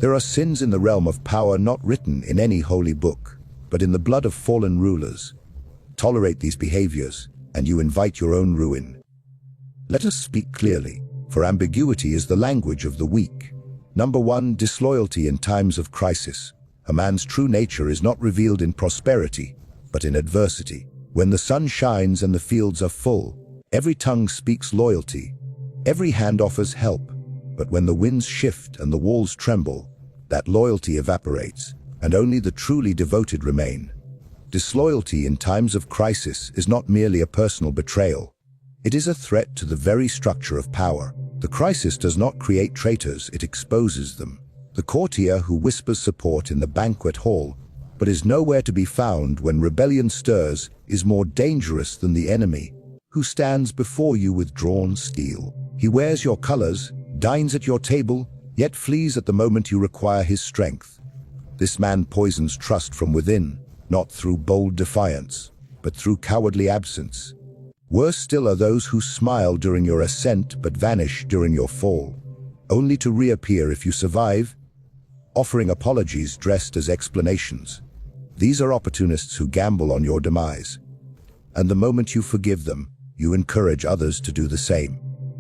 There are sins in the realm of power not written in any holy book, but in the blood of fallen rulers. Tolerate these behaviors, and you invite your own ruin. Let us speak clearly, for ambiguity is the language of the weak. Number 1, disloyalty in times of crisis. A man's true nature is not revealed in prosperity, but in adversity. When the sun shines and the fields are full, every tongue speaks loyalty. Every hand offers help. But when the winds shift and the walls tremble, that loyalty evaporates, and only the truly devoted remain. Disloyalty in times of crisis is not merely a personal betrayal. It is a threat to the very structure of power. The crisis does not create traitors, it exposes them. The courtier who whispers support in the banquet hall, but is nowhere to be found when rebellion stirs, is more dangerous than the enemy, who stands before you with drawn steel. He wears your colors, dines at your table, yet flees at the moment you require his strength. This man poisons trust from within, not through bold defiance, but through cowardly absence. Worse still are those who smile during your ascent but vanish during your fall, only to reappear if you survive, offering apologies dressed as explanations. These are opportunists who gamble on your demise. And the moment you forgive them, you encourage others to do the same.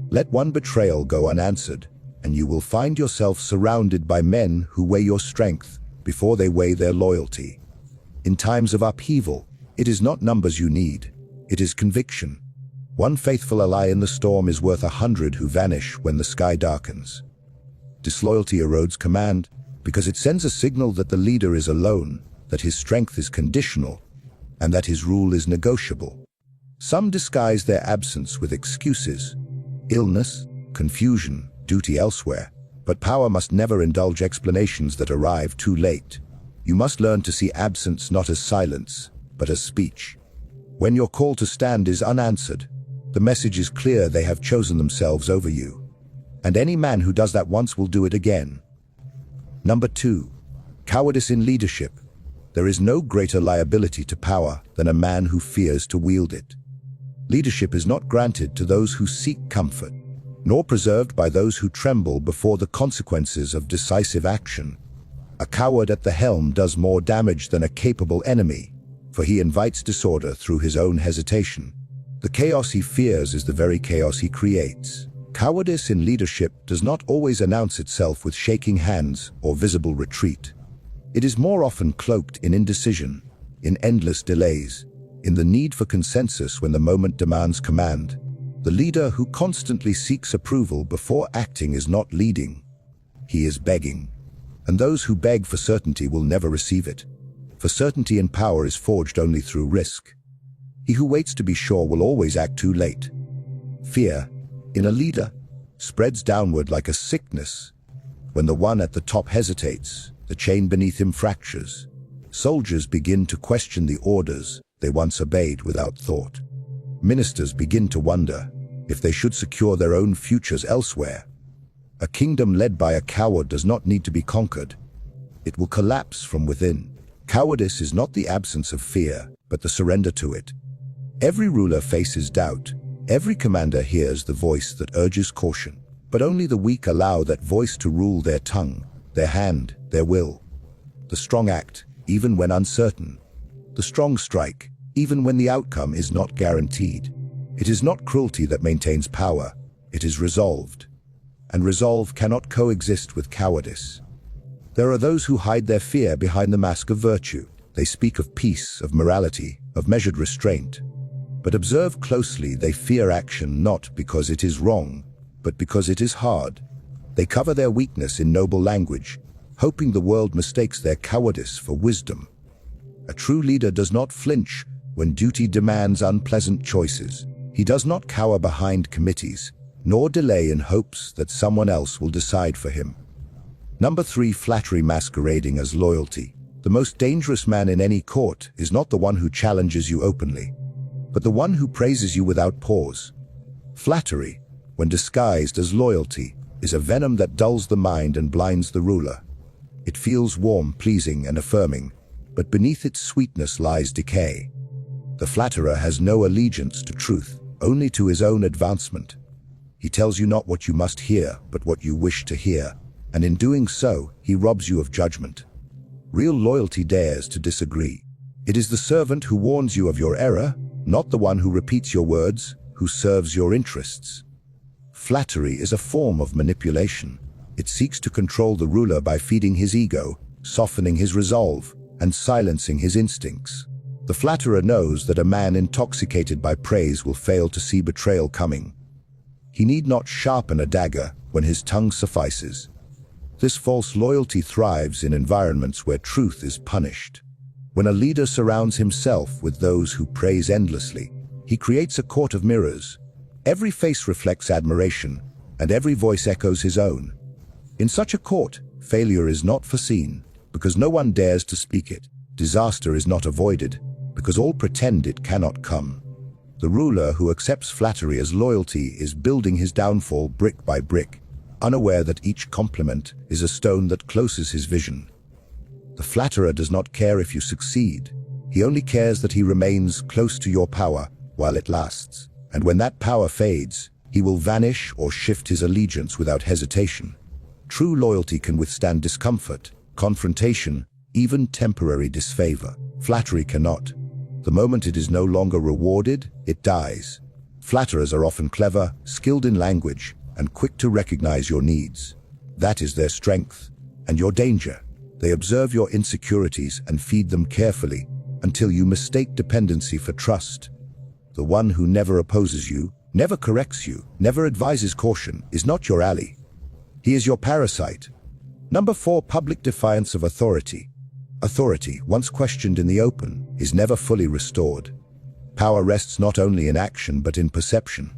Let one betrayal go unanswered, and you will find yourself surrounded by men who weigh your strength before they weigh their loyalty. In times of upheaval, it is not numbers you need, it is conviction. One faithful ally in the storm is worth 100 who vanish when the sky darkens. Disloyalty erodes command because it sends a signal that the leader is alone, that his strength is conditional, and that his rule is negotiable. Some disguise their absence with excuses, illness, confusion, duty elsewhere, but power must never indulge explanations that arrive too late. You must learn to see absence not as silence, but as speech. When your call to stand is unanswered, the message is clear: they have chosen themselves over you. And any man who does that once will do it again. Number 2, cowardice in leadership. There is no greater liability to power than a man who fears to wield it. Leadership is not granted to those who seek comfort, nor preserved by those who tremble before the consequences of decisive action. A coward at the helm does more damage than a capable enemy, for he invites disorder through his own hesitation. The chaos he fears is the very chaos he creates. Cowardice in leadership does not always announce itself with shaking hands or visible retreat. It is more often cloaked in indecision, in endless delays, in the need for consensus when the moment demands command. The leader who constantly seeks approval before acting is not leading. He is begging. And those who beg for certainty will never receive it. For certainty in power is forged only through risk. He who waits to be sure will always act too late. Fear, in a leader, spreads downward like a sickness. When the one at the top hesitates, the chain beneath him fractures. Soldiers begin to question the orders they once obeyed without thought. Ministers begin to wonder if they should secure their own futures elsewhere. A kingdom led by a coward does not need to be conquered. It will collapse from within. Cowardice is not the absence of fear, but the surrender to it. Every ruler faces doubt. Every commander hears the voice that urges caution. But only the weak allow that voice to rule their tongue, their hand, their will. The strong act, even when uncertain. The strong strike, even when the outcome is not guaranteed. It is not cruelty that maintains power, it is resolved. And resolve cannot coexist with cowardice. There are those who hide their fear behind the mask of virtue. They speak of peace, of morality, of measured restraint. But observe closely, they fear action not because it is wrong, but because it is hard. They cover their weakness in noble language, hoping the world mistakes their cowardice for wisdom. A true leader does not flinch when duty demands unpleasant choices. He does not cower behind committees, nor delay in hopes that someone else will decide for him. Number 3, flattery masquerading as loyalty. The most dangerous man in any court is not the one who challenges you openly, but the one who praises you without pause. Flattery, when disguised as loyalty, is a venom that dulls the mind and blinds the ruler. It feels warm, pleasing, and affirming, but beneath its sweetness lies decay. The flatterer has no allegiance to truth, only to his own advancement. He tells you not what you must hear, but what you wish to hear. and in doing so, he robs you of judgment. Real loyalty dares to disagree. It is the servant who warns you of your error, not the one who repeats your words, who serves your interests. Flattery is a form of manipulation. It seeks to control the ruler by feeding his ego, softening his resolve, and silencing his instincts. The flatterer knows that a man intoxicated by praise will fail to see betrayal coming. He need not sharpen a dagger when his tongue suffices. This false loyalty thrives in environments where truth is punished. When a leader surrounds himself with those who praise endlessly, he creates a court of mirrors. Every face reflects admiration, and every voice echoes his own. In such a court, failure is not foreseen, because no one dares to speak it. Disaster is not avoided, because all pretend it cannot come. The ruler who accepts flattery as loyalty is building his downfall brick by brick, unaware that each compliment is a stone that closes his vision. The flatterer does not care if you succeed. He only cares that he remains close to your power while it lasts. And when that power fades, he will vanish or shift his allegiance without hesitation. True loyalty can withstand discomfort, confrontation, even temporary disfavor. Flattery cannot. The moment it is no longer rewarded, it dies. Flatterers are often clever, skilled in language, and quick to recognize your needs. That is their strength and your danger. They observe your insecurities and feed them carefully until you mistake dependency for trust. The one who never opposes you, never corrects you, never advises caution, is not your ally. He is your parasite. Number 4, public defiance of authority. Authority, once questioned in the open, is never fully restored. Power rests not only in action but in perception.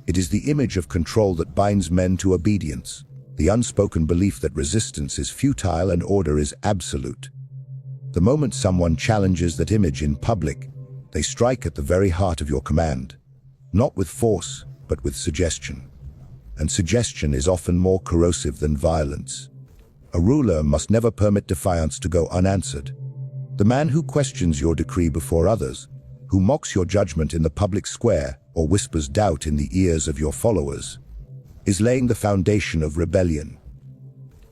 It is the image of control that binds men to obedience, the unspoken belief that resistance is futile and order is absolute. The moment someone challenges that image in public, they strike at the very heart of your command, not with force, but with suggestion. And suggestion is often more corrosive than violence. A ruler must never permit defiance to go unanswered. The man who questions your decree before others, who mocks your judgment in the public square or whispers doubt in the ears of your followers, is laying the foundation of rebellion.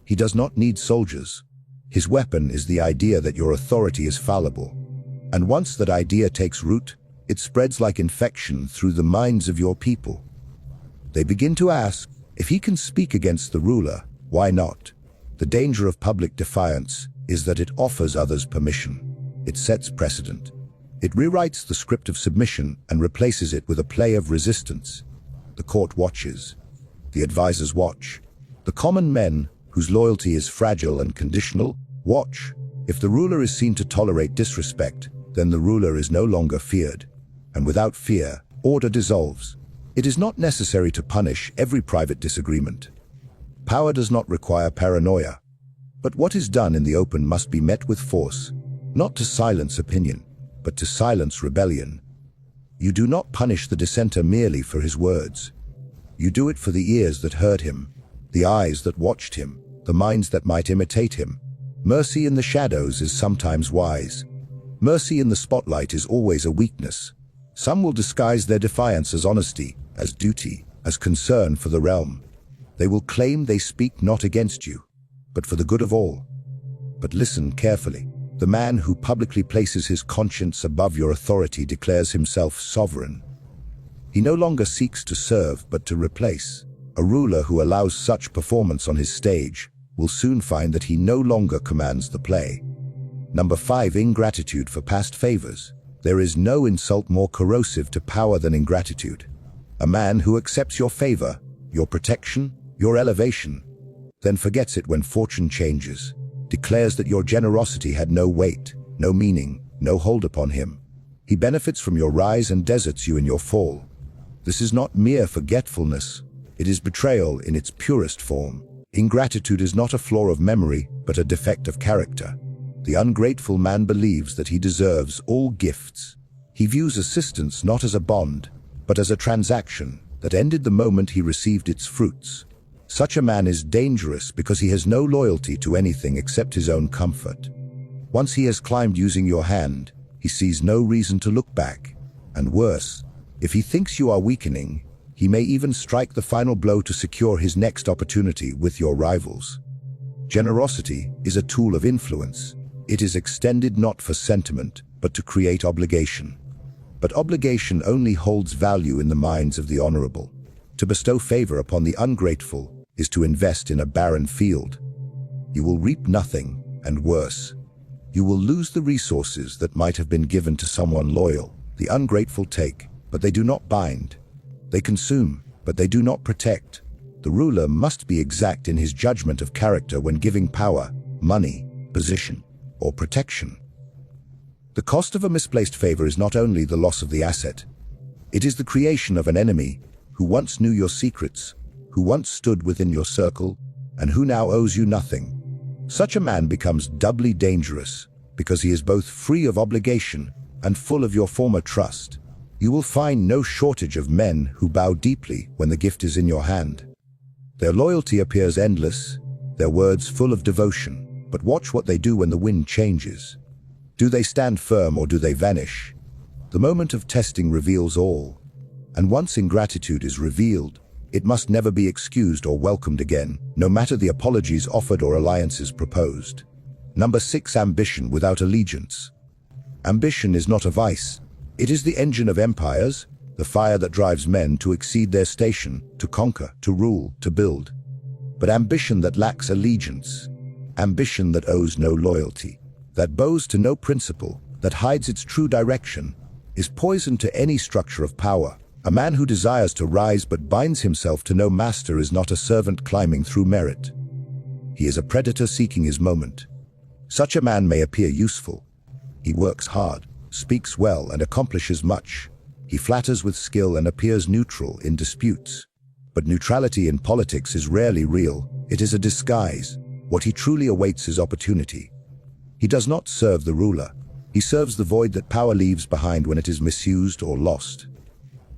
He does not need soldiers. His weapon is the idea that your authority is fallible. And once that idea takes root, it spreads like infection through the minds of your people. They begin to ask, if he can speak against the ruler, why not? The danger of public defiance is that it offers others permission. It sets precedent. It rewrites the script of submission and replaces it with a play of resistance. The court watches. The advisors watch. The common men, whose loyalty is fragile and conditional, watch. If the ruler is seen to tolerate disrespect, then the ruler is no longer feared. And without fear, order dissolves. It is not necessary to punish every private disagreement. Power does not require paranoia. But what is done in the open must be met with force, not to silence opinion, but to silence rebellion. You do not punish the dissenter merely for his words. You do it for the ears that heard him, the eyes that watched him, the minds that might imitate him. Mercy in the shadows is sometimes wise. Mercy in the spotlight is always a weakness. Some will disguise their defiance as honesty, as duty, as concern for the realm. They will claim they speak not against you, but for the good of all. But listen carefully. The man who publicly places his conscience above your authority declares himself sovereign. He no longer seeks to serve, but to replace. A ruler who allows such performance on his stage will soon find that he no longer commands the play. Number 5, ingratitude for past favors. There is no insult more corrosive to power than ingratitude. A man who accepts your favor, your protection, your elevation, then forgets it when fortune changes, declares that your generosity had no weight, no meaning, no hold upon him. He benefits from your rise and deserts you in your fall. This is not mere forgetfulness. It is betrayal in its purest form. Ingratitude is not a flaw of memory, but a defect of character. The ungrateful man believes that he deserves all gifts. He views assistance not as a bond, but as a transaction that ended the moment he received its fruits. Such a man is dangerous because he has no loyalty to anything except his own comfort. Once he has climbed using your hand, he sees no reason to look back. And worse, if he thinks you are weakening, he may even strike the final blow to secure his next opportunity with your rivals. Generosity is a tool of influence. It is extended not for sentiment, but to create obligation. But obligation only holds value in the minds of the honorable. To bestow favor upon the ungrateful is to invest in a barren field. You will reap nothing, and worse, you will lose the resources that might have been given to someone loyal. The ungrateful take, but they do not bind. They consume, but they do not protect. The ruler must be exact in his judgment of character when giving power, money, position, or protection. The cost of a misplaced favor is not only the loss of the asset. It is the creation of an enemy who once knew your secrets, who once stood within your circle, and who now owes you nothing. Such a man becomes doubly dangerous because he is both free of obligation and full of your former trust. You will find no shortage of men who bow deeply when the gift is in your hand. Their loyalty appears endless, their words full of devotion, but watch what they do when the wind changes. Do they stand firm or do they vanish? The moment of testing reveals all, and once ingratitude is revealed, it must never be excused or welcomed again, no matter the apologies offered or alliances proposed. Number 6. Ambition without allegiance. Ambition is not a vice. It is the engine of empires, the fire that drives men to exceed their station, to conquer, to rule, to build. But ambition that lacks allegiance, ambition that owes no loyalty, that bows to no principle, that hides its true direction, is poison to any structure of power. A man who desires to rise but binds himself to no master is not a servant climbing through merit. He is a predator seeking his moment. Such a man may appear useful. He works hard, speaks well, and accomplishes much. He flatters with skill and appears neutral in disputes. But neutrality in politics is rarely real. It is a disguise. What he truly awaits is opportunity. He does not serve the ruler. He serves the void that power leaves behind when it is misused or lost.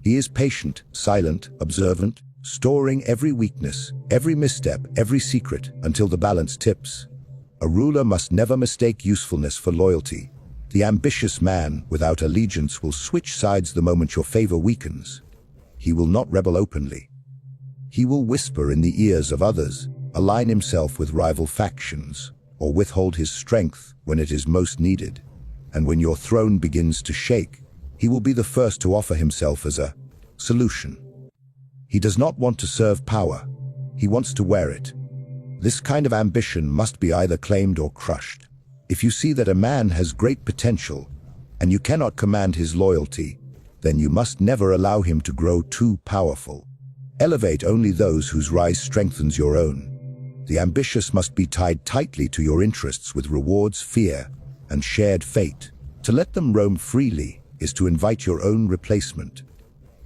He is patient, silent, observant, storing every weakness, every misstep, every secret, until the balance tips. A ruler must never mistake usefulness for loyalty. The ambitious man without allegiance will switch sides the moment your favor weakens. He will not rebel openly. He will whisper in the ears of others, align himself with rival factions, or withhold his strength when it is most needed. And when your throne begins to shake, he will be the first to offer himself as a solution. He does not want to serve power. He wants to wear it. This kind of ambition must be either claimed or crushed. If you see that a man has great potential and you cannot command his loyalty, then you must never allow him to grow too powerful. Elevate only those whose rise strengthens your own. The ambitious must be tied tightly to your interests with rewards, fear, and shared fate. To let them roam freely is to invite your own replacement.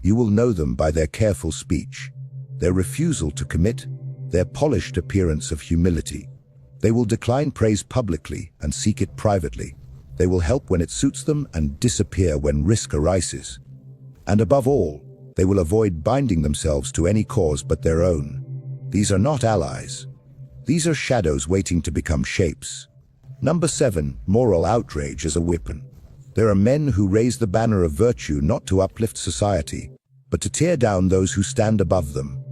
You will know them by their careful speech, their refusal to commit, their polished appearance of humility. They will decline praise publicly and seek it privately. They will help when it suits them and disappear when risk arises. And above all, they will avoid binding themselves to any cause but their own. These are not allies. These are shadows waiting to become shapes. Number 7. Moral outrage as a weapon. There are men who raise the banner of virtue not to uplift society, but to tear down those who stand above them.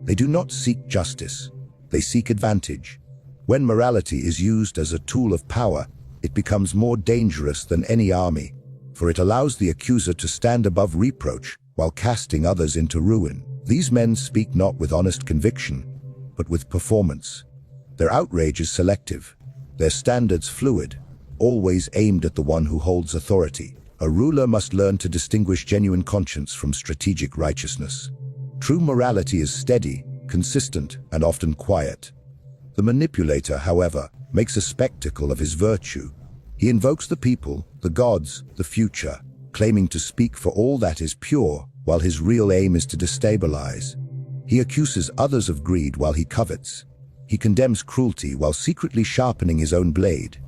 They do not seek justice. They seek advantage. When morality is used as a tool of power, it becomes more dangerous than any army, for it allows the accuser to stand above reproach while casting others into ruin. These men speak not with honest conviction, but with performance. Their outrage is selective, their standards fluid, always aimed at the one who holds authority. A ruler must learn to distinguish genuine conscience from strategic righteousness. True morality is steady, consistent, and often quiet. The manipulator, however, makes a spectacle of his virtue. He invokes the people, the gods, the future, claiming to speak for all that is pure, while his real aim is to destabilize. He accuses others of greed while he covets. He condemns cruelty while secretly sharpening his own blade.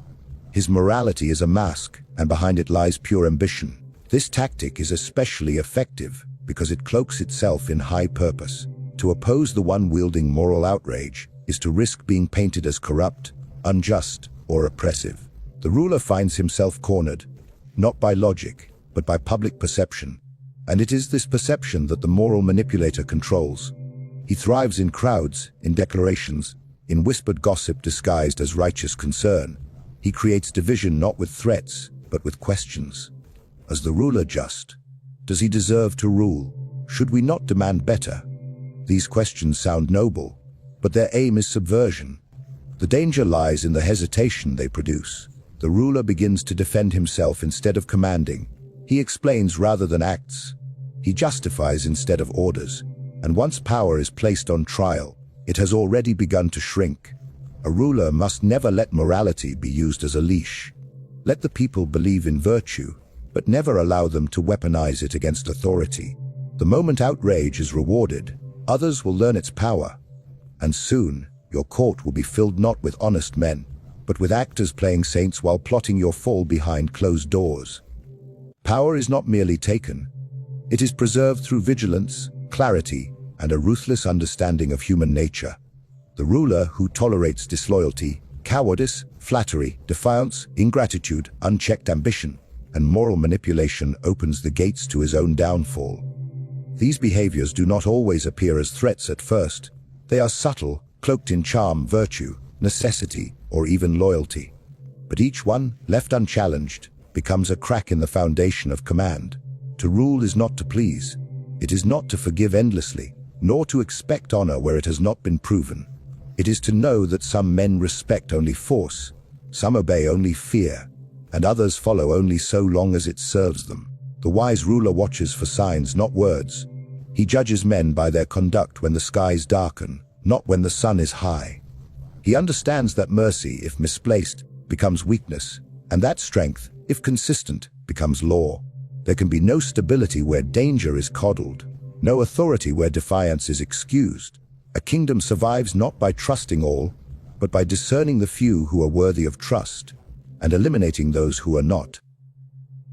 His morality is a mask, and behind it lies pure ambition. This tactic is especially effective because it cloaks itself in high purpose. To oppose the one wielding moral outrage is to risk being painted as corrupt, unjust, or oppressive. The ruler finds himself cornered, not by logic, but by public perception. And it is this perception that the moral manipulator controls. He thrives in crowds, in declarations, in whispered gossip disguised as righteous concern. He creates division not with threats, but with questions. Is the ruler just? Does he deserve to rule? Should we not demand better? These questions sound noble, but their aim is subversion. The danger lies in the hesitation they produce. The ruler begins to defend himself instead of commanding. He explains rather than acts. He justifies instead of orders. And once power is placed on trial, it has already begun to shrink. A ruler must never let morality be used as a leash. Let the people believe in virtue, but never allow them to weaponize it against authority. The moment outrage is rewarded, others will learn its power. And soon, your court will be filled not with honest men, but with actors playing saints while plotting your fall behind closed doors. Power is not merely taken. It is preserved through vigilance, clarity, and a ruthless understanding of human nature. The ruler who tolerates disloyalty, cowardice, flattery, defiance, ingratitude, unchecked ambition, and moral manipulation opens the gates to his own downfall. These behaviors do not always appear as threats at first. They are subtle, cloaked in charm, virtue, necessity, or even loyalty. But each one, left unchallenged, becomes a crack in the foundation of command. To rule is not to please. It is not to forgive endlessly, nor to expect honor where it has not been proven. It is to know that some men respect only force, some obey only fear, and others follow only so long as it serves them. The wise ruler watches for signs, not words. He judges men by their conduct when the skies darken, not when the sun is high. He understands that mercy, if misplaced, becomes weakness, and that strength, if consistent, becomes law. There can be no stability where danger is coddled, no authority where defiance is excused. A kingdom survives not by trusting all, but by discerning the few who are worthy of trust, and eliminating those who are not.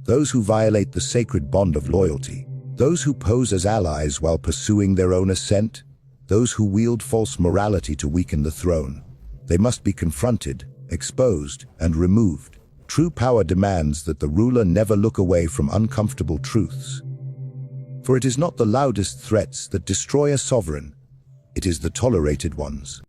Those who violate the sacred bond of loyalty, those who pose as allies while pursuing their own ascent, those who wield false morality to weaken the throne. They must be confronted, exposed, and removed. True power demands that the ruler never look away from uncomfortable truths. For it is not the loudest threats that destroy a sovereign, it is the tolerated ones.